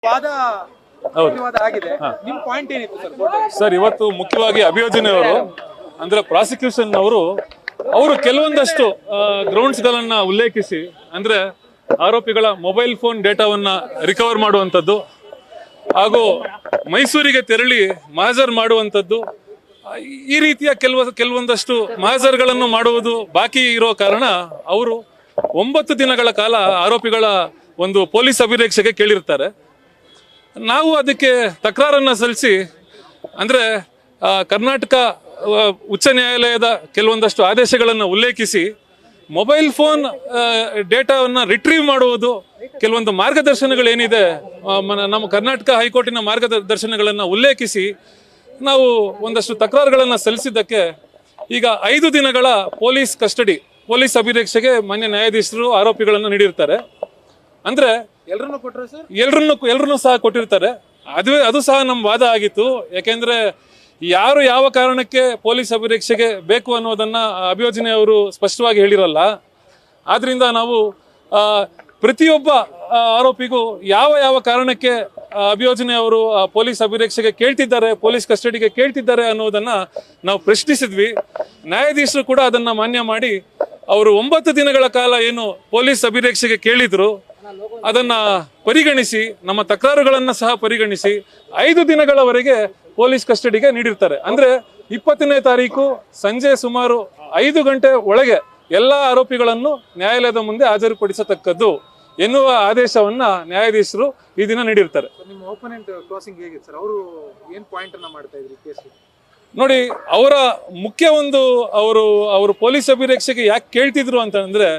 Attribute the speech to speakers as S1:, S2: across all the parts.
S1: ವಾದ
S2: ಹೌದು
S1: ವಾದ ಆಗಿದೆ. ನಿಮ್ ಪಾಯಿಂಟ್ ಏನಿತ್ತು ಸರ್?
S2: ಸರ್, ಇವತ್ತು ಮುಖ್ಯವಾಗಿ ಅಭಿಯೋಜನೆಯವರು ಅಂದ್ರೆ ಪ್ರಾಸಿಕ್ಯೂಷನ್ ಅವರು ಕೆಲವೊಂದಷ್ಟು ಗ್ರೌಂಡ್ಸ್ ಗಳನ್ನ ಉಲ್ಲೇಖಿಸಿ, ಅಂದ್ರೆ ಆರೋಪಿಗಳ ಮೊಬೈಲ್ ಫೋನ್ ಡೇಟಾವನ್ನ ರಿಕವರ್ ಮಾಡುವಂಥದ್ದು ಹಾಗೂ ಮೈಸೂರಿಗೆ ತೆರಳಿ ಮಹಜರ್ ಮಾಡುವಂಥದ್ದು, ಈ ರೀತಿಯ ಕೆಲವೊಂದಷ್ಟು ಮಹಜರ್ಗಳನ್ನು ಮಾಡುವುದು ಬಾಕಿ ಇರೋ ಕಾರಣ ಅವರು 9 ದಿನಗಳ ಕಾಲ ಆರೋಪಿಗಳ ಒಂದು ಪೊಲೀಸ್ ಅಭಿರಕ್ಷೆಗೆ ಕೇಳಿರ್ತಾರೆ. ನಾವು ಅದಕ್ಕೆ ತಕರಾರನ್ನ ಸಲ್ಲಿಸಿ, ಅಂದ್ರೆ ಕರ್ನಾಟಕ ಉಚ್ಚ ನ್ಯಾಯಾಲಯದ ಕೆಲವೊಂದಷ್ಟು ಆದೇಶಗಳನ್ನು ಉಲ್ಲೇಖಿಸಿ ಮೊಬೈಲ್ ಫೋನ್ ಡೇಟಾವನ್ನ ರಿಟ್ರೀವ್ ಮಾಡುವುದು, ಕೆಲವೊಂದು ಮಾರ್ಗದರ್ಶನಗಳೇನಿದೆ ನಮ್ಮ ಕರ್ನಾಟಕ ಹೈಕೋರ್ಟಿನ ಮಾರ್ಗದರ್ಶನಗಳನ್ನು ಉಲ್ಲೇಖಿಸಿ ನಾವು ಒಂದಷ್ಟು ತಕರಾರುಗಳನ್ನು ಸಲ್ಲಿಸಿದ್ದಕ್ಕೆ ಈಗ 5 ದಿನಗಳ ಪೊಲೀಸ್ ಅಭಿರಕ್ಷೆಗೆ ಮಾನ್ಯ ನ್ಯಾಯಾಧೀಶರು ಆರೋಪಿಗಳನ್ನು ನೀಡಿರ್ತಾರೆ. ಅಂದ್ರೆ
S1: ಎಲ್ಲರನ್ನು ಕೊಟ್ಟರು ಸರ್?
S2: ಎಲ್ಲರನ್ನು ಸಹ ಕೊಟ್ಟಿರ್ತಾರೆ. ಅದು ಸಹ ನಮ್ಮ ವಾದ ಆಗಿತ್ತು. ಯಾಕೆಂದ್ರೆ ಯಾರು ಯಾವ ಕಾರಣಕ್ಕೆ ಪೊಲೀಸ್ ಅಭಿರಕ್ಷೆಗೆ ಬೇಕು ಅನ್ನೋದನ್ನ ಅಭಿಯೋಜನೆಯವರು ಸ್ಪಷ್ಟವಾಗಿ ಹೇಳಿರಲ್ಲ. ಆದ್ರಿಂದ ನಾವು ಪ್ರತಿಯೊಬ್ಬ ಆರೋಪಿಗೂ ಯಾವ ಕಾರಣಕ್ಕೆ ಅಭಿಯೋಜನೆಯವರು ಪೊಲೀಸ್ ಅಭಿರಕ್ಷೆಗೆ ಕೇಳ್ತಿದ್ದಾರೆ, ಪೊಲೀಸ್ ಕಸ್ಟಡಿಗೆ ಕೇಳ್ತಿದ್ದಾರೆ ಅನ್ನೋದನ್ನ ನಾವು ಪ್ರಶ್ನಿಸಿದ್ವಿ. ನ್ಯಾಯಾಧೀಶರು ಕೂಡ ಅದನ್ನ ಮಾನ್ಯ ಮಾಡಿ ಅವರು 9 ದಿನಗಳ ಕಾಲ ಏನು ಪೊಲೀಸ್ ಅಭಿರಕ್ಷೆಗೆ ಕೇಳಿದ್ರು ಅದನ್ನ ಪರಿಗಣಿಸಿ, ನಮ್ಮ ತಕರಾರುಗಳನ್ನ ಸಹ ಪರಿಗಣಿಸಿ 5 ದಿನಗಳವರೆಗೆ ಪೊಲೀಸ್ ಕಸ್ಟಡಿಗೆ ನೀಡಿರ್ತಾರೆ. ಅಂದ್ರೆ 20ನೇ ತಾರೀಕು ಸಂಜೆ ಸುಮಾರು 5 ಗಂಟೆ ಒಳಗೆ ಎಲ್ಲ ಆರೋಪಿಗಳನ್ನು ನ್ಯಾಯಾಲಯದ ಮುಂದೆ ಹಾಜರುಪಡಿಸತಕ್ಕದ್ದು ಎನ್ನುವ ಆದೇಶವನ್ನ ನ್ಯಾಯಾಧೀಶರು ಈ ದಿನ ನೀಡಿರ್ತಾರೆ.
S1: ನಿಮ್ಮ ಓಪನೆಂಟ್ ಕ್ರಾಸಿಂಗ್ ಹೇಗಿತ್ತು ಸರ್? ಅವರು ಏನ್ ಪಾಯಿಂಟ್ ಅನ್ನ ಮಾಡ್ತಾ ಇದ್ರು ಕೇಸ್?
S2: ನೋಡಿ, ಅವರ ಮುಖ್ಯ ಅವರು ಪೊಲೀಸ್ ಅಭಿರಕ್ಷೆಗೆ ಯಾಕೆ ಕೇಳ್ತಿದ್ರು ಅಂತಂದ್ರೆ,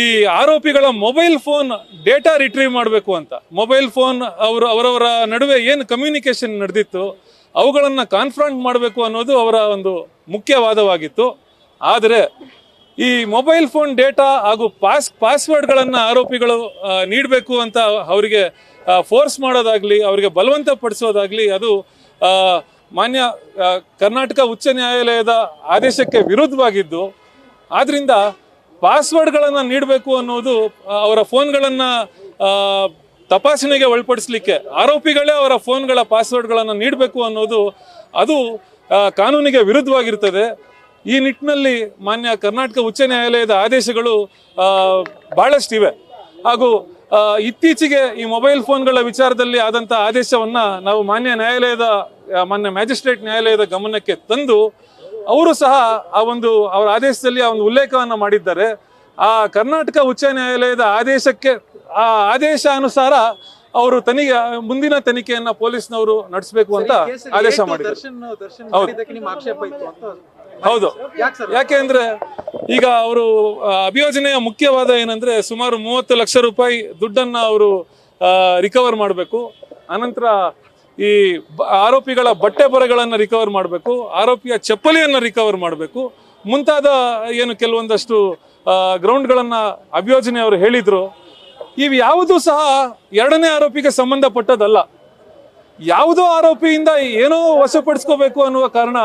S2: ಈ ಆರೋಪಿಗಳ ಮೊಬೈಲ್ ಫೋನ್ ಡೇಟಾ ರಿಟ್ರೀವ್ ಮಾಡಬೇಕು ಅಂತ. ಮೊಬೈಲ್ ಫೋನ್ ಅವರವರ ನಡುವೆ ಏನು ಕಮ್ಯುನಿಕೇಶನ್ ನಡೆದಿತ್ತು ಅವುಗಳನ್ನ ಕಾನ್ಫರೆಂಟ್ ಮಾಡಬೇಕು ಅನ್ನೋದು ಅವರ ಒಂದು ಮುಖ್ಯವಾದವಾಗಿತ್ತು. ಆದರೆ ಈ ಮೊಬೈಲ್ ಫೋನ್ ಡೇಟಾ ಹಾಗೂ ಪಾಸ್ವರ್ಡ್ಗಳನ್ನ ಆರೋಪಿಗಳು ನೀಡಬೇಕು ಅಂತ ಅವರಿಗೆ ಫೋರ್ಸ್ ಮಾಡೋದಾಗ್ಲಿ, ಅವರಿಗೆ ಬಲವಂತ ಪಡಿಸೋದಾಗ್ಲಿ ಅದು ಮಾನ್ಯ ಕರ್ನಾಟಕ ಉಚ್ಚ ನ್ಯಾಯಾಲಯದ ಆದೇಶಕ್ಕೆ ವಿರುದ್ಧವಾಗಿದ್ದು, ಆದ್ರಿಂದ ಪಾಸ್ವರ್ಡ್ಗಳನ್ನು ನೀಡಬೇಕು ಅನ್ನೋದು, ಅವರ ಫೋನ್ಗಳನ್ನ ತಪಾಸಣೆಗೆ ಒಳಪಡಿಸಲಿಕ್ಕೆ ಆರೋಪಿಗಳೇ ಅವರ ಫೋನ್ಗಳ ಪಾಸ್ವರ್ಡ್ಗಳನ್ನು ನೀಡಬೇಕು ಅನ್ನೋದು ಅದು ಕಾನೂನಿಗೆ ವಿರುದ್ಧವಾಗಿರ್ತದೆ. ಈ ನಿಟ್ಟಿನಲ್ಲಿ ಮಾನ್ಯ ಕರ್ನಾಟಕ ಉಚ್ಚ ನ್ಯಾಯಾಲಯದ ಆದೇಶಗಳು ಬಹಳಷ್ಟಿವೆ. ಹಾಗೂ ಇತ್ತೀಚೆಗೆ ಈ ಮೊಬೈಲ್ ಫೋನ್ಗಳ ವಿಚಾರದಲ್ಲಿ ಆದಂಥ ಆದೇಶವನ್ನ ನಾವು ಮಾನ್ಯ ಮ್ಯಾಜಿಸ್ಟ್ರೇಟ್ ನ್ಯಾಯಾಲಯದ ಗಮನಕ್ಕೆ ತಂದು ಅವರು ಸಹ ಅವರ ಆದೇಶದಲ್ಲಿ ಆ ಒಂದು ಉಲ್ಲೇಖವನ್ನ ಮಾಡಿದ್ದಾರೆ. ಆ ಕರ್ನಾಟಕ ಉಚ್ಚ ನ್ಯಾಯಾಲಯದ ಆದೇಶ ಅನುಸಾರ ಅವರು ಮುಂದಿನ ತನಿಖೆಯನ್ನ ಪೊಲೀಸ್ನವರು ನಡೆಸಬೇಕು ಅಂತ ಆದೇಶ ಮಾಡಿದ್ದಾರೆ. ಹೌದು. ಯಾಕೆಂದ್ರೆ ಈಗ ಅವರು ಅಭಿಯೋಜನೆಯ ಮುಖ್ಯವಾದ ಏನಂದ್ರೆ ಸುಮಾರು 30 ಲಕ್ಷ ರೂಪಾಯಿ ದುಡ್ಡನ್ನ ಅವರು ರಿಕವರ್ ಮಾಡಬೇಕು. ಅನಂತರ ಈ ಆರೋಪಿಗಳ ಬಟ್ಟೆ ಬರೆಗಳನ್ನ ರಿಕವರ್ ಮಾಡಬೇಕು, ಆರೋಪಿಯ ಚಪ್ಪಲಿಯನ್ನ ರಿಕವರ್ ಮಾಡಬೇಕು, ಮುಂತಾದ ಏನು ಕೆಲವೊಂದಷ್ಟು ಗ್ರೌಂಡ್ಗಳನ್ನ ಅಭಿಯೋಜನೆಯವರು ಹೇಳಿದ್ರು. ಇವು ಯಾವುದೂ ಸಹ 2ನೇ ಆರೋಪಿಗೆ ಸಂಬಂಧಪಟ್ಟದಲ್ಲ. ಯಾವುದೋ ಆರೋಪಿಯಿಂದ ಏನೋ ವಶಪಡಿಸ್ಕೋಬೇಕು ಅನ್ನುವ ಕಾರಣ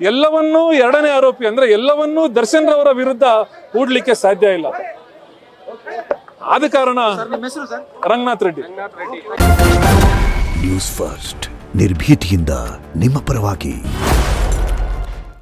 S2: ಎಲ್ಲವನ್ನೂ 2ನೇ ಆರೋಪಿ ಅಂದ್ರೆ ಎಲ್ಲವನ್ನೂ ದರ್ಶನ್ ರವರ ವಿರುದ್ಧ ಹೂಡ್ಲಿಕ್ಕೆ ಸಾಧ್ಯ ಇಲ್ಲ. ಆದ ಕಾರಣ ರಂಗನಾಥ್ ರೆಡ್ಡಿ.
S3: ನ್ಯೂಸ್ ಫಸ್ಟ್ ನಿರ್ಭೀತಿಯಿಂದ ನಿಮ್ಮ ಪರವಾಗಿ.